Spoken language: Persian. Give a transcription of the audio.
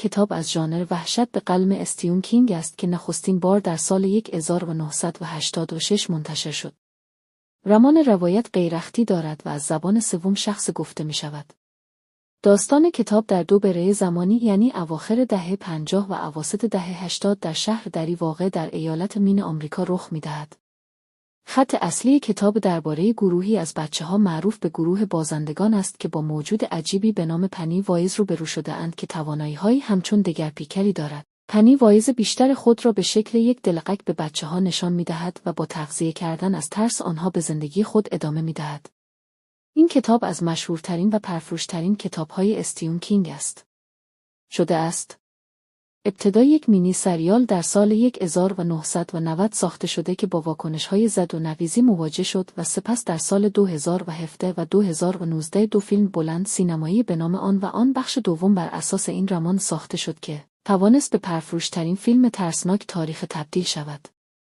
کتاب از ژانر وحشت به قلم استیون کینگ است که نخستین بار در سال 1986 منتشر شد. رمان روایت غیراختی دارد و از زبان سوم شخص گفته می شود. داستان کتاب در دو بره زمانی یعنی اواخر دهه 50 و اواسط دهه 80 در شهر دری واقع در ایالت مین آمریکا رخ می دهد. خط اصلی کتاب درباره گروهی از بچه‌ها معروف به گروه بازندگان است که با موجود عجیبی به نام پنی وایز روبرو شده‌اند که توانایی‌هایی همچون دگرپیکری دارد. پنی وایز بیشتر خود را به شکل یک دلقک به بچه‌ها نشان می‌دهد و با تغذیه کردن از ترس آنها به زندگی خود ادامه می‌دهد. این کتاب از مشهورترین و پرفروش‌ترین کتاب‌های استیون کینگ شده است. ابتدا یک مینی سریال در سال 1990 ساخته شده که با واکنش‌های زد و نویزی مواجه شد و سپس در سال 2017 و 2019 دو فیلم بلند سینمایی به نام آن و آن بخش دوم بر اساس این رمان ساخته شد که توانست به پرفروش‌ترین فیلم ترسناک تاریخ تبدیل شود.